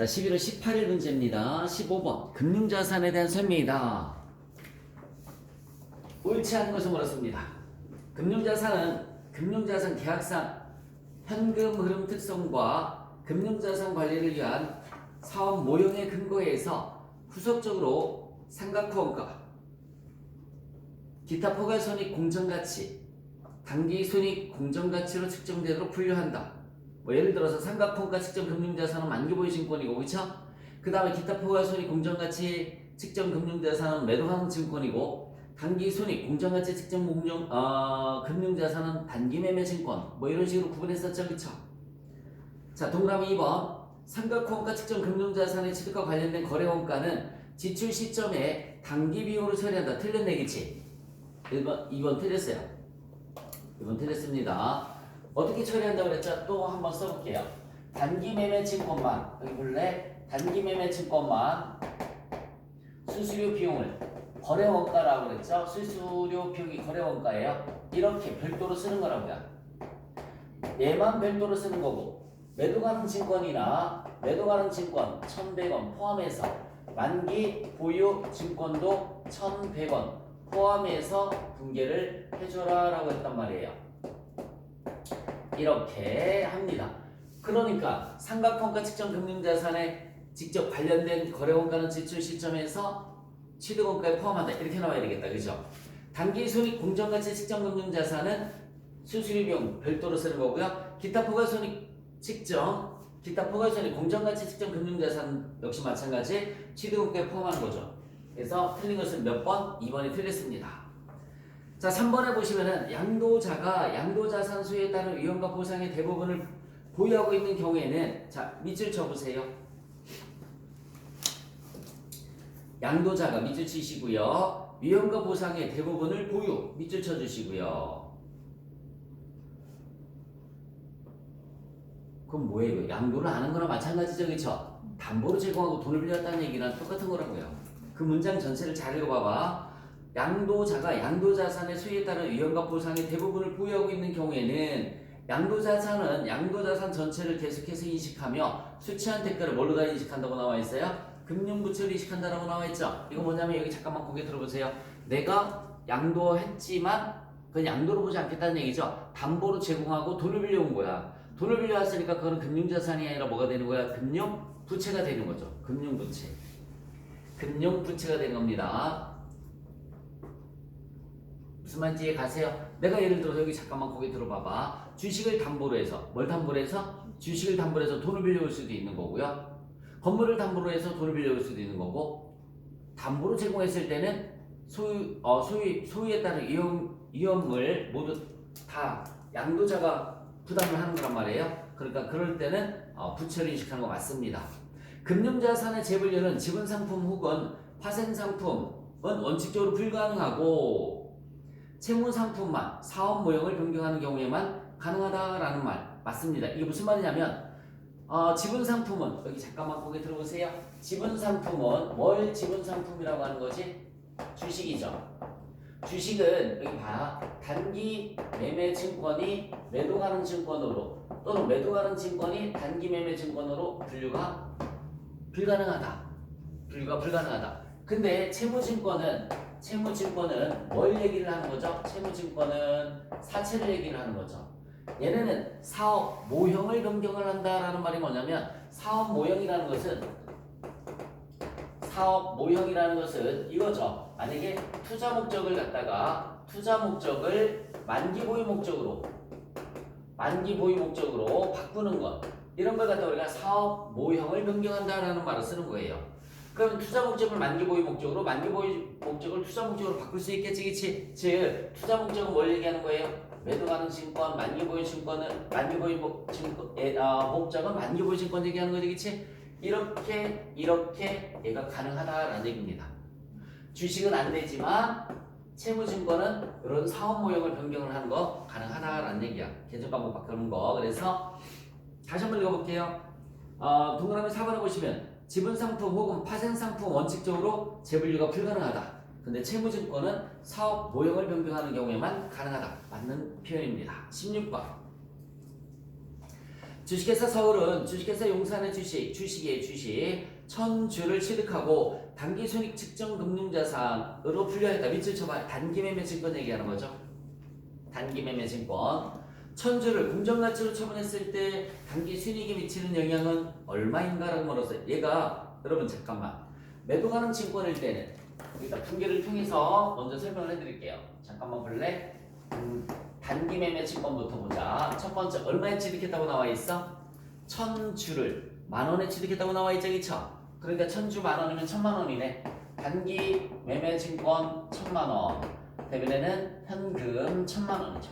자, 11월 18일 문제입니다. 15번. 금융자산에 대한 설명이다. 옳지 않은 것을 물었습니다. 금융자산 계약상 현금 흐름 특성과 금융자산 관리를 위한 사업 모형의 근거에서 후속적으로 삼각후원가, 기타 포괄손익 공정가치, 단기손익 공정가치로 측정되도록 분류한다. 예를 들어서 삼각후원가 측정 금융자산은 만기보유증권이고, 그쵸? 그 다음에 기타 포괄손익 공정가치 측정 금융자산은 매도하는 증권이고, 단기손익 공정가치 측정 금융자산은 단기매매증권, 이런 식으로 구분했었죠, 그쵸? 자, 동그라미 2번. 삼각후원가 측정 금융자산의 취득과 관련된 거래원가는 지출 시점에 단기 비용으로 처리한다. 틀렸네, 그치? 2번 틀렸어요. 2번 틀렸습니다. 어떻게 처리한다고 그랬죠? 또 한번 써볼게요. 단기 매매 증권만, 여기 볼래? 단기 매매 증권만 수수료 비용을 거래원가라고 그랬죠? 수수료 비용이 거래원가예요. 이렇게 별도로 쓰는 거라고요. 얘만 별도로 쓰는 거고, 매도 가능 증권이나 매도 가능 증권 1,100원 포함해서 만기 보유 증권도 1,100원 포함해서 분계를 해줘라 라고 했단 말이에요. 이렇게 합니다. 그러니까 삼각후원가 측정 금융자산에 직접 관련된 거래원가는 지출 시점에서 취득원가에 포함한다. 이렇게 나와야 되겠다. 그죠? 단기손익 공정가치 측정 금융자산은 수수료 비용 별도로 쓰는 거고요. 기타 포괄손익 공정가치 측정 금융자산 역시 마찬가지 취득원가에 포함하는 거죠. 그래서 틀린 것은 몇 번? 2번이 틀렸습니다. 자, 3번에 보시면은 양도자가 양도자산 수요에 따른 위험과 보상의 대부분을 보유하고 있는 경우에는, 자, 밑줄 쳐보세요. 양도자가 밑줄 치시고요. 위험과 보상의 대부분을 보유, 밑줄 쳐주시고요. 그럼 뭐예요? 이거? 양도를 하는 거나 마찬가지죠, 그쵸? 담보로 제공하고 돈을 빌렸다는 얘기랑 똑같은 거라고요. 그 문장 전체를 잘 읽어봐봐. 양도자가 양도자산의 수요에 따른 위험과 보상의 대부분을 보유하고 있는 경우에는 양도자산은 양도자산 전체를 계속해서 인식하며 수치한 대가를 뭘로 인식한다고 나와 있어요? 금융부채로 인식한다라고 나와 있죠. 이거 뭐냐면 여기 잠깐만 고개 들어보세요. 내가 양도했지만 그건 양도로 보지 않겠다는 얘기죠. 담보로 제공하고 돈을 빌려온 거야. 돈을 빌려왔으니까 그거는 금융자산이 아니라 뭐가 되는 거야? 금융부채가 되는 거죠. 금융부채가 되는 겁니다. 무슨 말인지 이해 가세요? 내가 예를 들어서 여기 잠깐만 고개 들어봐봐. 주식을 담보로 해서, 뭘 담보로 해서? 주식을 담보로 해서 돈을 빌려올 수도 있는 거고요. 건물을 담보로 해서 돈을 빌려올 수도 있는 거고, 담보로 제공했을 때는 소유에 따른 위험을 모두 다 양도자가 부담을 하는 거란 말이에요. 그러니까 그럴 때는 부채를 인식하는 거 맞습니다. 금융자산의 재분류는 지분상품 혹은 파생상품은 원칙적으로 불가능하고, 채무상품만 사업 모형을 변경하는 경우에만 가능하다라는 말 맞습니다. 이게 무슨 말이냐면 지분상품은 여기 잠깐만 고개 들어보세요. 지분상품은 뭘 지분상품이라고 하는 거지? 주식이죠. 주식은 여기 봐. 단기 매매 증권이 매도 가능 증권으로 또는 매도 가능 증권이 단기 매매 증권으로 분류가 불가능하다. 근데 채무증권은 뭘 얘기를 하는 거죠? 채무증권은 사채를 얘기를 하는 거죠. 얘네는 사업 모형을 변경을 한다라는 말이 뭐냐면, 사업 모형이라는 것은 이거죠. 만약에 투자 목적을 만기 보유 목적으로 바꾸는 것, 이런 걸 갖다가 우리가 사업 모형을 변경한다라는 말을 쓰는 거예요. 그럼 투자 목적을 만기 보유 목적으로 투자 목적으로 바꿀 수 있겠지, 그치? 즉, 투자 목적은 뭘 얘기하는 거예요? 매도 가능 증권, 만기 보유 목적은 만기 보유 증권 얘기하는 거지, 그치? 이렇게 얘가 가능하다라는 얘기입니다. 주식은 안 되지만 채무증권은 이런 사업 모형을 변경을 하는 거 가능하다라는 얘기야. 계정 방법 바꾸는 거. 그래서 다시 한번 읽어볼게요. 동그라미 4번에 보시면 지분상품 혹은 파생상품 원칙적으로 재분류가 불가능하다. 근데 채무증권은 사업 모형을 변경하는 경우에만 가능하다. 맞는 표현입니다. 16번. 주식회사 서울은 주식회사 용산의 주식의 주식 1000주를 취득하고 단기순익 측정 금융자산으로 분류하였다. 밑줄 쳐봐. 단기매매 증권 얘기하는 거죠. 단기매매 증권 1000주를 공정가치로 처분했을 때 단기순익에 미치는 영향은 얼마인가라고 물었어요. 얘가 여러분 잠깐만 매도 가능 증권일 때는 일단 분계를 통해서 먼저 설명을 해드릴게요. 잠깐만 볼래? 단기매매 증권부터 보자. 첫 번째 얼마에 취득했다고 나와 있어? 1000주를 만원에 취득했다고 나와 있죠, 그쵸? 그러니까 1000주 만원이면 1000만원이네. 단기매매 증권 1000만원 대변에는 현금 1000만원이죠.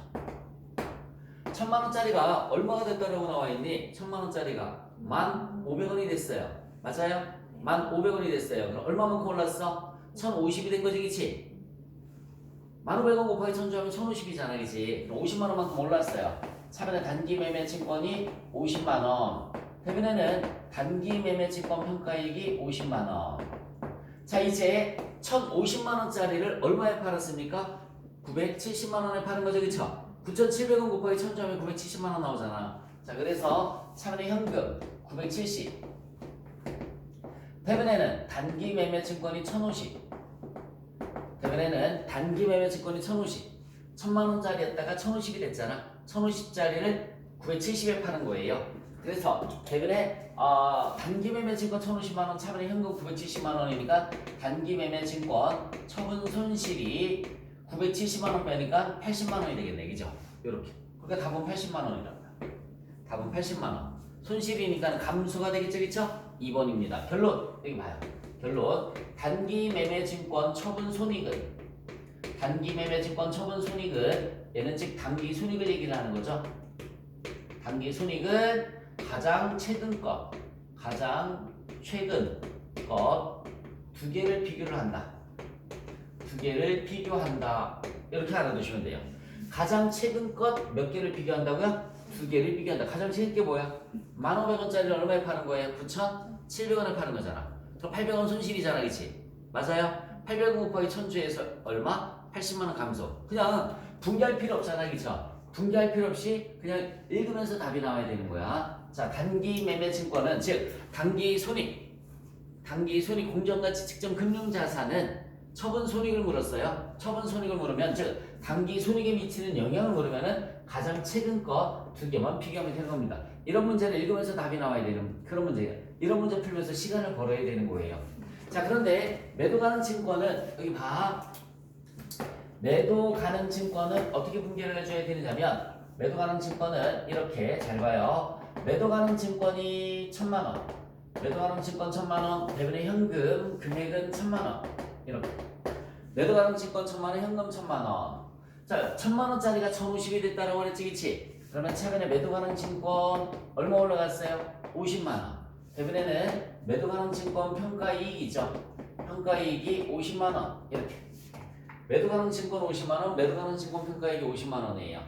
1000만원짜리가 얼마가 됐다고 나와 있니? 1000만원짜리가 1,500원이 됐어요. 맞아요? 1,500원이 됐어요. 그럼 얼마만큼 올랐어? 1050이 된 거지, 그치? 1,500원 곱하기 1000주 하면 1050이잖아, 그치? 그럼 50만원만큼 올랐어요. 차변에 단기매매 증권이 50만원. 대변에는 단기매매 증권 평가이익이 50만원. 자, 이제 1050만원짜리를 얼마에 팔았습니까? 970만원에 파는 거죠, 그쵸? 9,700원 곱하기 1000주 하면 970만원 나오잖아. 자, 그래서 차변에 현금 970. 대변에는 단기매매 증권이 1050. 대변에는 단기매매 증권이 1050. 1000만원짜리였다가 1050이 됐잖아. 1050짜리를 970에 파는 거예요. 그래서 대변에 단기매매 증권 1050만원, 차변에 현금 970만원이니까 단기매매 증권 처분 손실이 970만원 빼니까 80만원이 되겠네, 그죠? 요렇게. 그러니까 답은 80만원이랍니다. 답은 80만원. 손실이니까 감소가 되겠죠, 그쵸? 2번입니다. 결론, 여기 봐요. 결론, 단기매매 증권 처분 손익은 단기매매 증권 처분 손익은 얘는 즉 단기 손익을 얘기를 하는 거죠. 단기 손익은 가장 최근 것 두 개를 비교를 한다. 두 개를 비교한다. 이렇게 알아두시면 돼요. 가장 최근 것 몇 개를 비교한다고요? 두 개를 비교한다. 가장 최근 게 뭐야? 1,500원짜리를 얼마에 파는 거예요? 9,700원에 파는 거잖아. 그럼 800원 손실이잖아, 그치? 맞아요? 800원 곱하기 1000주에서 얼마? 80만원 감소. 그냥 분개할 필요 없잖아, 그쵸? 분개할 필요 없이 그냥 읽으면서 답이 나와야 되는 거야. 자, 단기 매매 증권은 즉 단기 손익 공정가치 측정 금융자산은 처분 손익을 물었어요. 처분 손익을 물으면 즉 단기 손익에 미치는 영향을 물으면은 가장 최근 거 두 개만 비교하면 되는 겁니다. 이런 문제를 읽으면서 답이 나와야 되는 그런 문제예요. 이런 문제 풀면서 시간을 벌어야 되는 거예요. 자, 그런데 매도 가능 증권은 여기 봐. 매도 가능 증권은 어떻게 분개를 해줘야 되느냐면 매도 가능 증권은 이렇게 잘 봐요. 매도 가능 증권이 1,000만원. 매도 가능 증권 1,000만원. 대변의 현금 금액은 1,000만원. 이렇게. 매도 가능 증권 1,000만원, 현금 1,000만원. 자, 1,000만원짜리가 1,050이 됐다라고 그랬지, 그치? 그러면 최근에 매도 가능 증권 얼마 올라갔어요? 50만원. 대변에는 매도 가능 증권 평가이익이죠. 평가이익이 50만원. 이렇게. 매도 가능 증권 50만원, 매도 가능 증권 평가이익이 50만원이에요.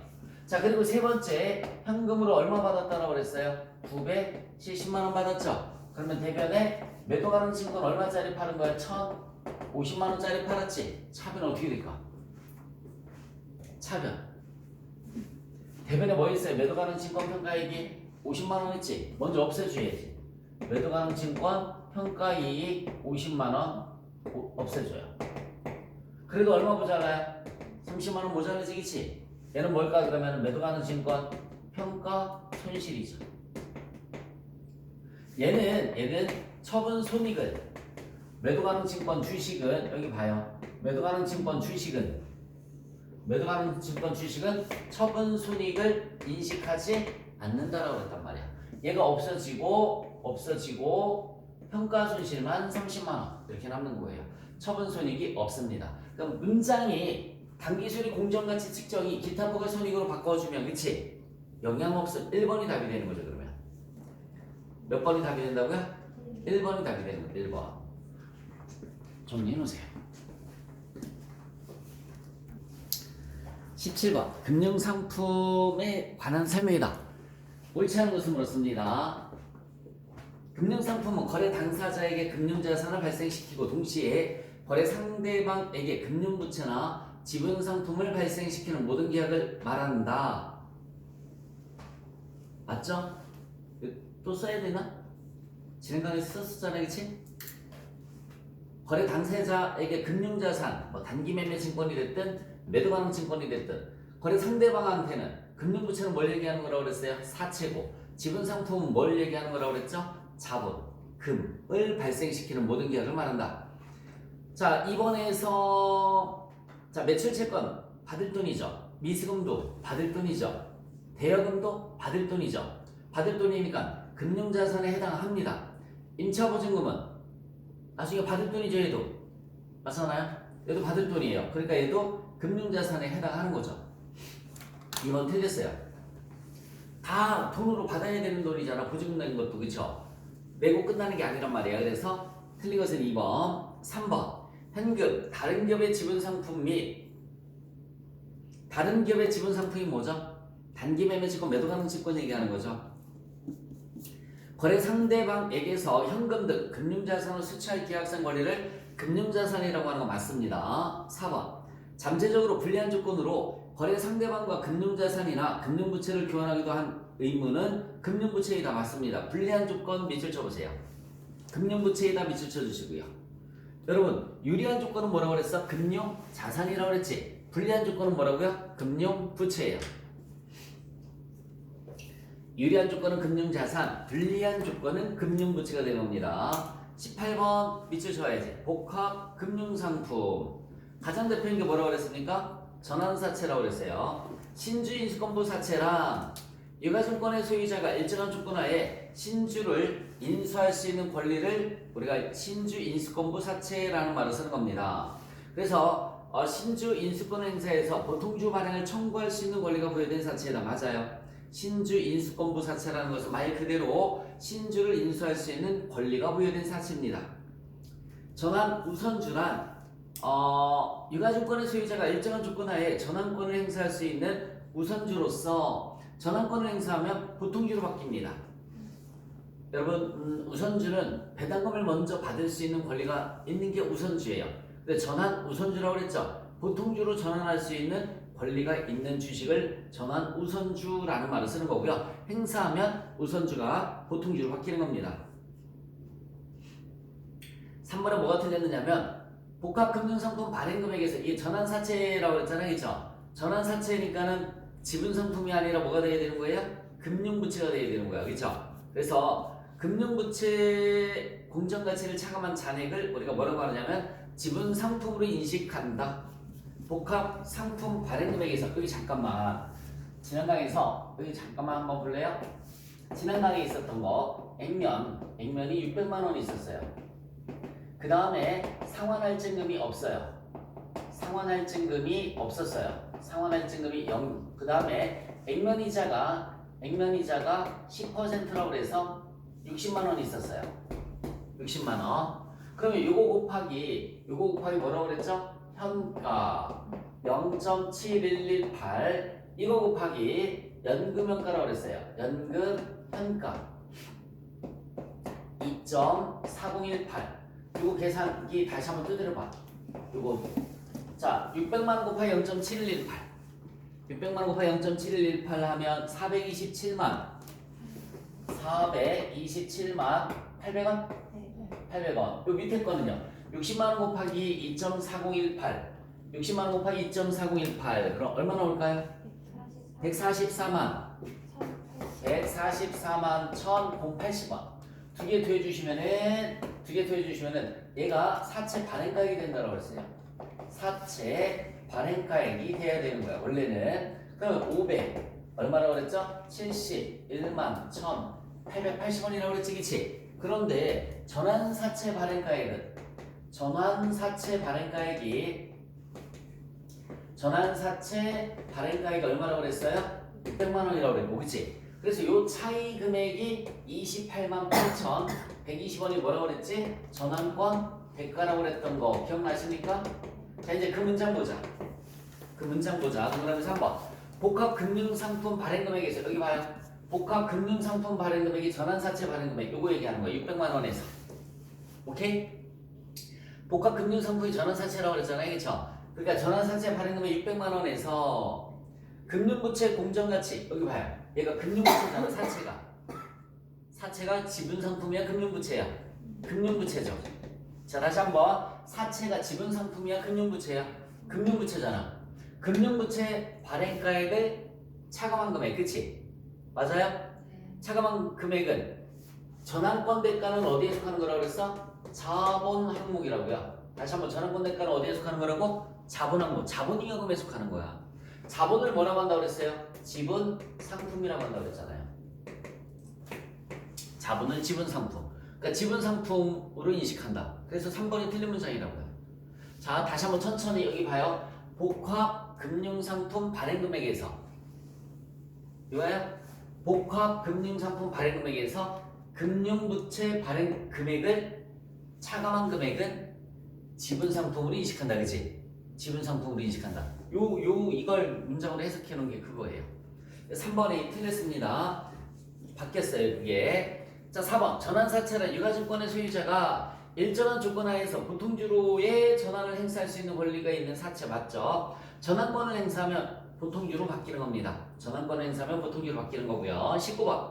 자, 그리고 세 번째, 현금으로 얼마 받았다고 그랬어요? 970만원 받았죠? 그러면 대변에 매도 가능 증권 얼마짜리 파는 거야? 1,050만원짜리 팔았지? 차변 어떻게 될까? 차변. 대변에 뭐 있어요? 매도 가능 증권 평가이익이 50만원 있지? 먼저 없애줘야지. 매도 가능 증권 평가이익 50만원 없애줘요. 그래도 얼마 모자라요? 30만원 모자라지, 그치? 얘는 뭘까? 그러면 매도 가능 증권 평가 손실이죠. 얘는 처분 손익을 매도 가능 증권 주식은 여기 봐요. 매도 가능 증권 주식은 처분 손익을 인식하지 않는다라고 했단 말이야. 얘가 없어지고 평가 손실만 30만원 이렇게 남는 거예요. 처분 손익이 없습니다. 그럼 문장이 단기순익 공정가치 측정이 기타 부가 손익으로 바꿔주면 그치? 영향 없음. 1번이 답이 되는 거죠. 그러면 몇 번이 답이 된다고요? 1번이 답이 되는 거예요. 1번 정리해 놓으세요. 17번 금융상품에 관한 설명이다. 옳지 않은 것을 물었습니다. 금융상품은 거래 당사자에게 금융자산을 발생시키고 동시에 거래 상대방에게 금융부채나 지분상품을 발생시키는 모든 계약을 말한다. 맞죠? 또 써야 되나? 지난 강의에 썼었잖아, 그치? 거래 당사자에게 금융자산, 뭐 단기 매매 증권이 됐든 매도 가능 증권이 됐든 거래 상대방한테는 금융부채는 뭘 얘기하는 거라고 그랬어요? 사채고 지분 상품은 뭘 얘기하는 거라고 그랬죠? 자본, 금을 발생시키는 모든 계약을 말한다. 자, 이번에서 자 매출 채권 받을 돈이죠. 미수금도 받을 돈이죠. 대여금도 받을 돈이죠. 받을 돈이니까 금융자산에 해당합니다. 임차보증금은 나중에 받을 돈이죠. 얘도 맞잖아요. 얘도 받을 돈이에요. 그러니까 얘도 금융자산에 해당하는 거죠. 이번 틀렸어요. 다 돈으로 받아야 되는 돈이잖아. 보증금 낸 것도 그쵸? 내고 끝나는 게 아니란 말이야. 그래서 틀린 것은 2번, 3번. 현금, 다른 기업의 지분 상품 및 다른 기업의 지분 상품이 뭐죠? 단기 매매 증권, 매도 가능 증권 얘기하는 거죠. 거래 상대방에게서 현금 등 금융자산을 수취할 계약상 거래를 금융자산이라고 하는 거 맞습니다. 4번. 잠재적으로 불리한 조건으로 거래 상대방과 금융자산이나 금융부채를 교환하기도 한 의무는 금융부채이다. 맞습니다. 불리한 조건 밑줄 쳐보세요. 금융부채이다 밑줄 쳐주시고요. 여러분 유리한 조건은 뭐라고 그랬어? 금융자산이라고 그랬지. 불리한 조건은 뭐라고요? 금융부채예요. 유리한 조건은 금융자산, 불리한 조건은 금융부채가 되는 겁니다. 18번 밑줄 쳐야지. 복합 금융상품. 가장 대표인 게 뭐라고 그랬습니까? 전환사채라고 그랬어요. 신주인수권부 사채랑 유가증권의 소유자가 일정한 조건 하에 신주를 인수할 수 있는 권리를 우리가 신주인수권부 사채라는 말을 쓰는 겁니다. 그래서 신주인수권 행사에서 보통주 발행을 청구할 수 있는 권리가 부여된 사채다. 맞아요. 신주인수권부 사채라는 것은 말 그대로 신주를 인수할 수 있는 권리가 부여된 사채입니다. 전환 우선주란 유가증권의 소유자가 일정한 조건 하에 전환권을 행사할 수 있는 우선주로서 전환권을 행사하면 보통주로 바뀝니다. 여러분 우선주는 배당금을 먼저 받을 수 있는 권리가 있는 게 우선주예요. 근데 전환 우선주라고 그랬죠. 보통주로 전환할 수 있는 권리가 있는 주식을 전환 우선주라는 말을 쓰는 거고요. 행사하면 우선주가 보통주로 바뀌는 겁니다. 3번에 뭐가 틀렸느냐면 복합금융상품 발행금액에서 이게 전환사채라고 그랬잖아요. 그쵸? 전환사채니까는 지분상품이 아니라 뭐가 돼야 되는 거예요? 금융부채가 돼야 되는 거예요. 그쵸? 그래서 금융부채 공정가치를 차감한 잔액을 우리가 뭐라고 하느냐면 지분상품으로 인식한다. 복합상품 발행금액에서 여기 잠깐만 지난 강의에서 여기 잠깐만 한번 볼래요? 지난 강의에 있었던 거 액면이 600만 원이 있었어요. 그 다음에 상환할증금이 없어요. 상환할증금이 없었어요. 상환할증금이 0. 그 다음에 액면이자가 10%라고 해서 60만 원이 있었어요. 60만 원. 그러면 요거 곱하기 뭐라고 그랬죠? 현가 0.7118 이거 곱하기 연금현가라고 그랬어요. 연금 현가 2.4018 이거 계산기 다시 한번 두드려봐. 요거 자 600만원 곱하기 0.7118 600만원 곱하기 0.7118 하면 427만 800원? 800원. 요 밑에 거는요. 60만원 곱하기 2.4018 60만원 곱하기 2.4018 그럼 얼마 나올까요? 144만 1,080원 두 개 더해주시면은 얘가 사채 발행가액이 된다고 했어요. 사채 발행가액이 돼야 되는 거야 원래는. 그러면 500 얼마라고 그랬죠? 71만 1,880원이라고 그랬지 그치? 그런데 전환사채 발행가액이 얼마라고 그랬어요? 600만 원이라고 그랬고 그치? 그래서 요 차이 금액이 28만 8,120원이 뭐라고 그랬지? 전환권 대가라고 그랬던 거 기억나십니까? 자 이제 그 문장 보자. 그러면서 한번 복합금융상품 발행금액에서 여기 봐요. 복합금융상품 발행금액이 전환사채 발행금액 요거 얘기하는 거예요. 600만 원에서. 오케이? 복합금융상품이 전환사채라고 그랬잖아요. 그쵸? 그러니까 전환사채 발행금액 600만 원에서 금융부채 공정가치 여기 봐요. 얘가 금융부채잖아. 사채가 지분상품이야 금융부채야? 금융부채죠. 자 다시 한번 사채가 지분상품이야 금융부채야? 금융부채잖아. 금융부채 발행가액을 차감한 금액 그치? 맞아요? 차감한 금액은 전환권 대가는 어디에 속하는 거라고 그랬어? 자본 항목이라고요. 다시 한번 전환권 대가는 어디에 속하는 거라고? 자본 항목, 자본잉여금에 속하는 거야. 자본을 뭐라고 한다고 그랬어요? 지분 상품이라고 한다고 그랬잖아요. 자본을 지분 상품. 그러니까 지분 상품으로 인식한다. 그래서 3번이 틀린 문장이라고요. 자, 다시 한번 천천히 여기 봐요. 복합 금융상품 발행 금액에서 이거야? 복합 금융상품 발행 금액에서 금융부채 발행 금액을 차감한 금액은 지분 상품으로 인식한다. 그치? 지분 상품으로 인식한다. 이걸 문장으로 해석해 놓은 게 그거예요. 3번이 틀렸습니다. 바뀌었어요, 그게. 자, 4번. 전환사채란 유가증권의 소유자가 일정한 조건 하에서 보통주로의 전환을 행사할 수 있는 권리가 있는 사채 맞죠? 전환권을 행사하면 보통주로 바뀌는 겁니다. 전환권을 행사하면 보통주로 바뀌는 거고요. 19번.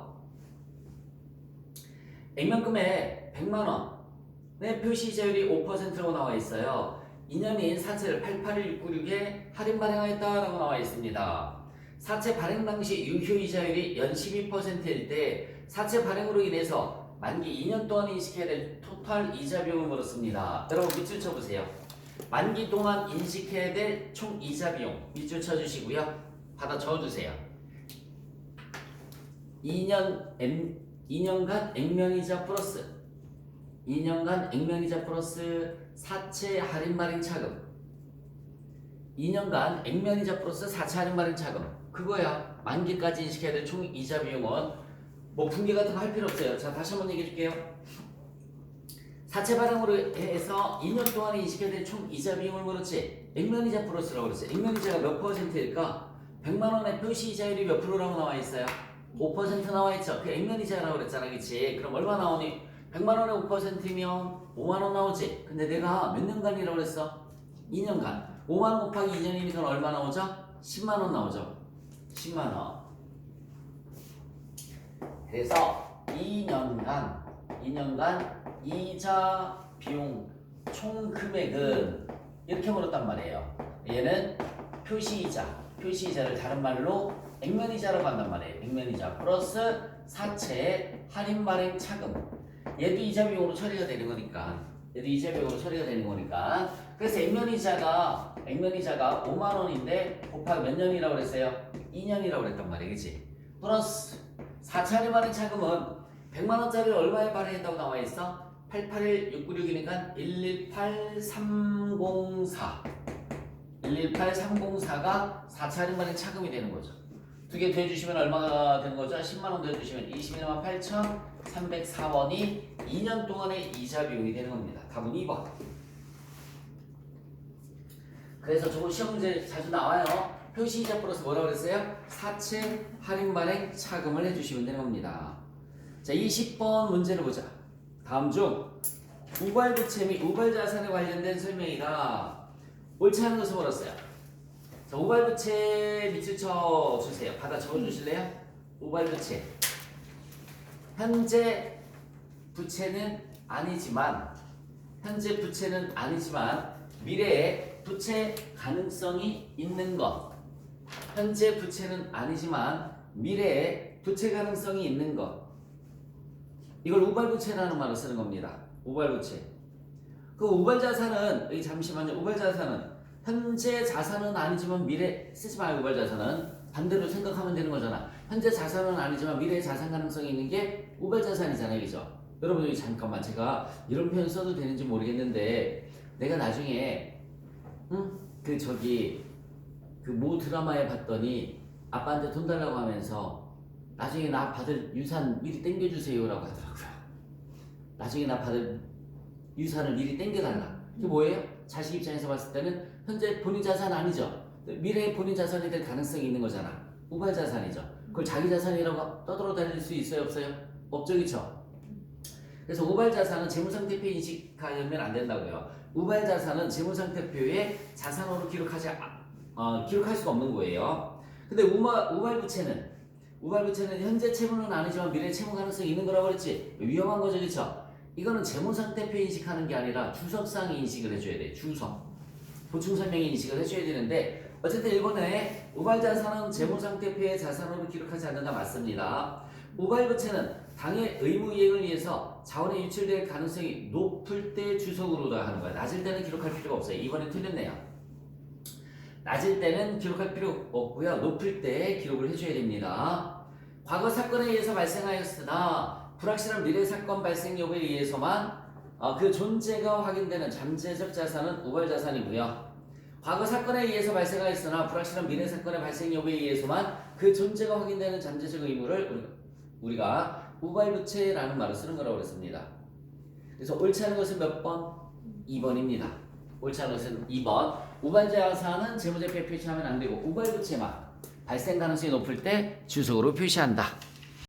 액면금액 100만원의 표시이자율이 5%라고 나와 있어요. 2년인 사채를 881,696에 할인 발행하였다라고 나와 있습니다. 사채 발행 당시 유효이자율이 연 12%일 때 사채 발행으로 인해서 만기 2년 동안 인식해야 될 토탈 이자 비용을 물었습니다. 여러분 밑줄 쳐보세요. 만기 동안 인식해야 될 총 이자 비용 밑줄 쳐주시고요. 받아 적어주세요. 2년간 액면이자 플러스 2년간 액면이자 플러스 사채 할인 발행 차금 2년간 액면이자 플러스 사채 할인 발행 차금 그거야. 만기까지 인식해야 될 총 이자 비용은 뭐 분기 같은 거 할 필요 없어요. 자 다시 한번 얘기해 줄게요. 사채 발행으로 해서 2년 동안 인식해야 될 총 이자 비용을 물었지. 액면이자 플러스라고 그랬어요. 액면이자가 몇 %일까? 100만원의 표시이자율이 몇 프로라고 나와 있어요? 5% 나와 있죠. 그 액면이자라고 그랬잖아, 그치? 그럼 얼마 나오니? 100만원에 5%면 5만원 나오지? 근데 내가 몇 년간이라고 그랬어? 2년간. 5만원 곱하기 2년이니까 얼마 나오죠? 10만원 나오죠. 10만원. 그래서 2년간 이자 비용 총 금액은 이렇게 물었단 말이에요. 얘는 표시이자를 다른 말로 액면이자라고 한단 말이에요. 액면이자 플러스 사채 할인 발행 차금. 얘도 이자 비용으로 처리가 되는 거니까. 그래서 액면이자가 5만 원인데 곱하기 몇 년이라고 그랬어요? 2년이라고 그랬단 말이에요. 그치? 플러스 사채 할인 발행 차금은 100만 원짜리를 얼마에 발행했다고 나와 있어? 881696이니까 118304가 사채 할인 발행 차금이 되는 거죠. 두 개 더해주시면 얼마가 되는 거죠? 10만원 더해주시면 21만 8,304원이 2년 동안의 이자 비용이 되는 겁니다. 답은 2번. 그래서 저거 시험 문제 자주 나와요. 표시이자 플러스 뭐라고 그랬어요? 사채 할인 발행 차금을 해주시면 되는 겁니다. 자, 20번 문제를 보자. 다음 중 우발부채 및 우발자산에 관련된 설명이다. 옳지 않은 것을 물었어요. 자, 우발부채 밑줄 쳐주세요. 받아 적어주실래요? 우발부채. 현재 부채는 아니지만 미래에 부채 가능성이 있는 것. 현재 부채는 아니지만 미래에 부채 가능성이 있는 것. 이걸 우발부채라는 말을 쓰는 겁니다. 우발부채. 그 우발자산은 여기 잠시만요. 우발자산은 현재 자산은 아니지만 미래 쓰지 말고 우발자산은 반대로 생각하면 되는 거잖아. 현재 자산은 아니지만 미래의 자산 가능성이 있는 게 우발자산이잖아요. 그죠? 여러분 여기 잠깐만 제가 이런 표현 써도 되는지 모르겠는데 내가 나중에 그 모 드라마에 봤더니 아빠한테 돈 달라고 하면서 나중에 나 받을 유산 미리 땡겨주세요라고 하더라고요. 나중에 나 받을 유산을 미리 땡겨달라. 그게 뭐예요? 자식 입장에서 봤을 때는 현재 본인 자산 아니죠. 미래에 본인 자산이 될 가능성이 있는 거잖아. 우발 자산이죠. 그걸 자기 자산이라고 떠들어 다닐 수 있어요, 없어요? 없죠, 그렇죠? 그래서 우발 자산은 재무상태표 인식하면 안 된다고요. 우발 자산은 재무상태표에 자산으로 기록할 수가 없는 거예요. 근데 우발 부채는 우발부채는 현재 채무는 아니지만 미래 채무 가능성이 있는 거라고 그랬지. 위험한 거죠, 그쵸? 이거는 재무상태표 인식하는 게 아니라 주석상 인식을 해줘야 돼. 주석. 보충설명 인식을 해줘야 되는데 어쨌든 1번에 우발자산은 재무상태표의 자산으로 기록하지 않는다 맞습니다. 우발부채는 당의 의무 이행을 위해서 자원이 유출될 가능성이 높을 때 주석으로 하는 거야. 낮을 때는 기록할 필요가 없어요. 이번에 틀렸네요. 낮을 때는 기록할 필요 없고요. 높을 때 기록을 해줘야 됩니다. 과거 사건에 의해서 발생하였으나 불확실한 미래 사건 발생 여부에 의해서만 그 존재가 확인되는 잠재적 자산은 우발자산이고요. 과거 사건에 의해서 발생하였으나 불확실한 미래 사건의 발생 여부에 의해서만 그 존재가 확인되는 잠재적 의무를 우리가 우발부채라는 말을 쓰는 거라고 그랬습니다. 그래서 옳지 않은 것은 몇 번? 2번입니다. 옳지 않은 것은 2번. 우발자산은 재무제표에 표시하면 안 되고 우발부채만 발생 가능성이 높을 때 주석으로 표시한다.